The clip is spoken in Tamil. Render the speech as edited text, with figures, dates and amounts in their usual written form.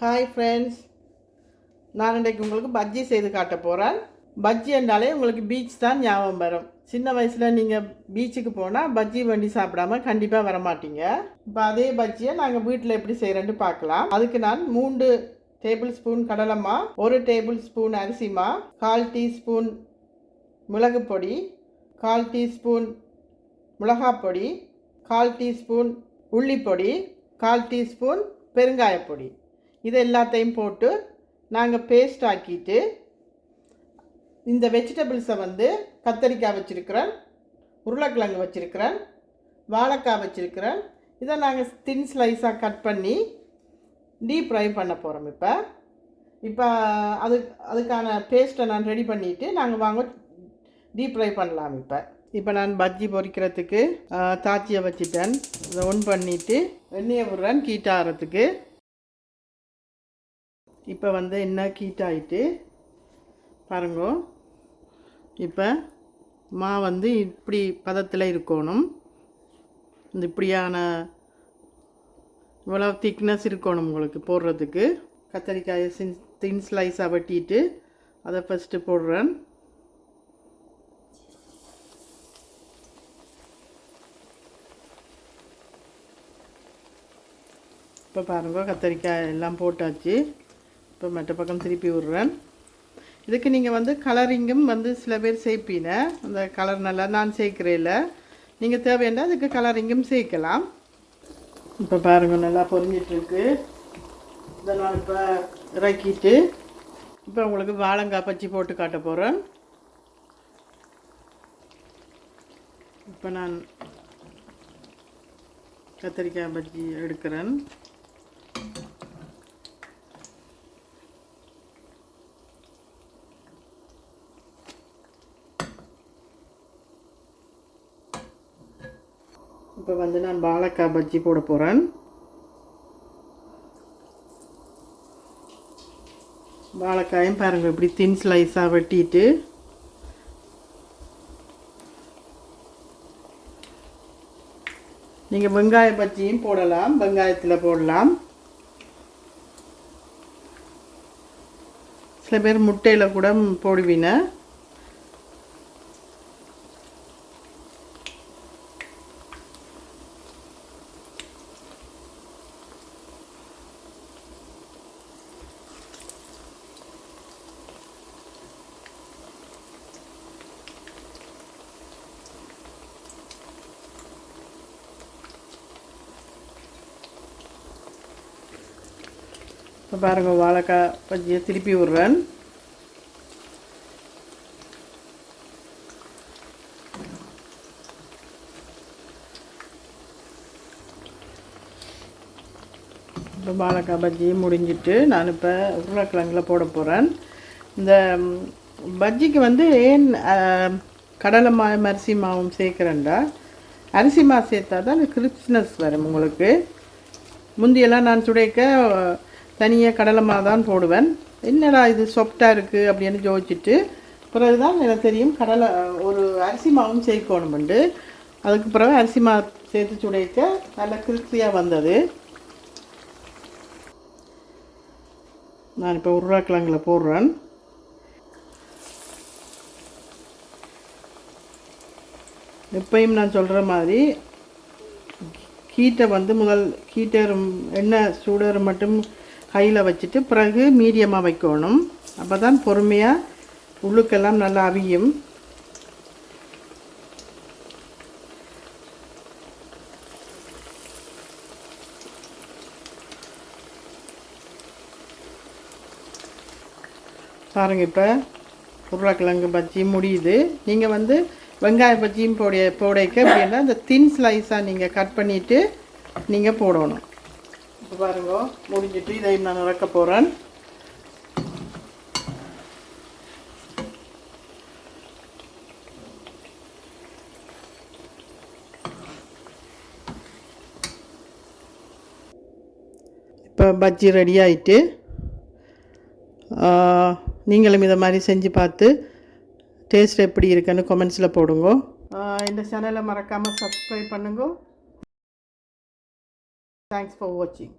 ஹாய் ஃப்ரெண்ட்ஸ், நான் இன்றைக்கு உங்களுக்கு பஜ்ஜி செய்து காட்ட போகிறேன். பஜ்ஜி என்றாலே உங்களுக்கு பீச் தான் ஞாபகம் வரும். சின்ன வயசில் நீங்கள் பீச்சுக்கு போனால் பஜ்ஜி வண்டி சாப்பிடாம கண்டிப்பாக வரமாட்டீங்க. இப்போ அதே பஜ்ஜியை நாங்கள் வீட்டில் எப்படி செய்கிறேன்னு பார்க்கலாம். அதுக்கு நான் 3 டேபிள் ஸ்பூன் கடலைமா, 1 டேபிள் ஸ்பூன் அரிசிமா, 1/4 டீஸ்பூன் மிளகு பொடி, 1/4 டீஸ்பூன் மிளகாப்பொடி, 1/4 டீஸ்பூன் உள்ளிப்பொடி, 1/4 டீஸ்பூன் பெருங்காயப்பொடி, இது எல்லாத்தையும் போட்டு நாங்கள் பேஸ்ட் ஆக்கிட்டு இந்த வெஜிடபிள்ஸை கத்தரிக்காய் வச்சுருக்கிறேன், உருளைக்கிழங்கு வச்சுருக்கிறேன், வாழைக்காய் வச்சுருக்கிறேன். இதை நாங்கள் தின் ஸ்லைஸாக கட் பண்ணி டீப் ஃப்ரை பண்ண போகிறோம். இப்போ அதுக்கான பேஸ்ட்டை நான் ரெடி பண்ணிவிட்டு நாங்கள் வாங்க டீப் ஃப்ரை பண்ணலாம். இப்போ நான் பஜ்ஜி பொரிக்கிறதுக்கு தாச்சியை வச்சுட்டேன். இதை ஒன் பண்ணிவிட்டு எண்ணெயை விடுறேன் ஹீட் ஆகிறதுக்கு. இப்போ எண்ணெய் ஹீட் ஆகிட்டு பாருங்க. இப்போ மா இப்படி பதத்தில் இருக்கணும். இந்த இப்படியான இவ்வளோ திக்னஸ் இருக்கணும் உங்களுக்கு போடுறதுக்கு. கத்தரிக்காயை தின் ஸ்லைஸாக வெட்டிட்டு அதை ஃபஸ்ட்டு போடுறேன். இப்போ பாருங்க, கத்தரிக்காய் எல்லாம் போட்டாச்சு. இப்போ மற்ற பக்கம் திருப்பி விடுறேன். இதுக்கு நீங்கள் கலரிங்கும் சில பேர் சேர்ப்பீங்க. அந்த கலர் நல்லா நான் சேர்க்கிறேன்ல, நீங்கள் தேவையான அதுக்கு கலரிங்கும் சேர்க்கலாம். இப்போ பாருங்கள், நல்லா பொரிஞ்சிட்ருக்கு. இதை நான் இப்போ இறக்கிட்டு இப்போ உங்களுக்கு வாழைக்காய் பஜ்ஜி போட்டு காட்ட போகிறேன். இப்போ நான் கத்தரிக்காய் பஜ்ஜி எடுக்கிறேன். இப்போ நான் வாழைக்காய் பஜ்ஜி போட போகிறேன். வாழைக்காயும் பாருங்கள் இப்படி தின் ஸ்லைஸாக வெட்டிட்டு நீங்கள் வெங்காய பஜ்ஜியும் போடலாம், வெங்காயத்தில் போடலாம். சில பேர் முட்டையில் கூட போடுவீங்க. இப்போ பாருங்கள், வாழைக்காய் பஜ்ஜியை திருப்பி விடுறேன். இப்போ வாழைக்காய் பஜ்ஜி முடிஞ்சிட்டு நான் இப்போ உருளைக்கிழங்குல போட போகிறேன். இந்த பஜ்ஜிக்கு ஏன் கடலை மாவும் அரிசி மாவும் சேர்க்குறேன்டா, அரிசி மாவு சேர்த்தா தான் அந்த கிரிப்ஸ்னஸ் வரும் உங்களுக்கு. முந்தியெல்லாம் நான் சுடைக்க தனியாக கடலை மாவு தான் போடுவேன். என்னடா இது சாஃப்டாக இருக்குது அப்படின்னு யோசிச்சுட்டு பிறகு தான் எனக்கு தெரியும் ஒரு அரிசி மாவும் சேர்க்கணுமெண்டு. அதுக்கு பிறகு அரிசி மாவு சேர்த்து சுடைக்க நல்லா கிறிஸ்பியாக வந்தது. நான் இப்போ உருளைக்கிழங்குல போடுறேன். எப்பயும் நான் சொல்கிற மாதிரி ஹீட்டை முதல் எண்ணெய் சூடர் மட்டும் கையில் வச்சுட்டு பிறகு மீடியமாக வைக்கணும். அப்போ தான் பொறுமையாக உள்ளுக்கெல்லாம் நல்லா அவியும். பாருங்கள், இப்போ உருளைக்கிழங்கு பஜ்ஜி முடியுது. நீங்கள் வெங்காய பஜ்ஜியும் போடைக்க அப்படின்னா இந்த தின் ஸ்லைஸாக நீங்கள் கட் பண்ணிவிட்டு நீங்கள் போடணும். இப்போ பாருங்க, முடிஞ்சிட்டு இதையும் நான் இறக்க போகிறேன். இப்போ பஜ்ஜி ரெடி ஆகிட்டு நீங்களும் இதை மாதிரி செஞ்சு பார்த்து டேஸ்ட் எப்படி இருக்குன்னு கமெண்ட்ஸில் போடுங்க. இந்த சேனலை மறக்காமல் சப்ஸ்கிரைப் பண்ணுங்க. Thanks for watching.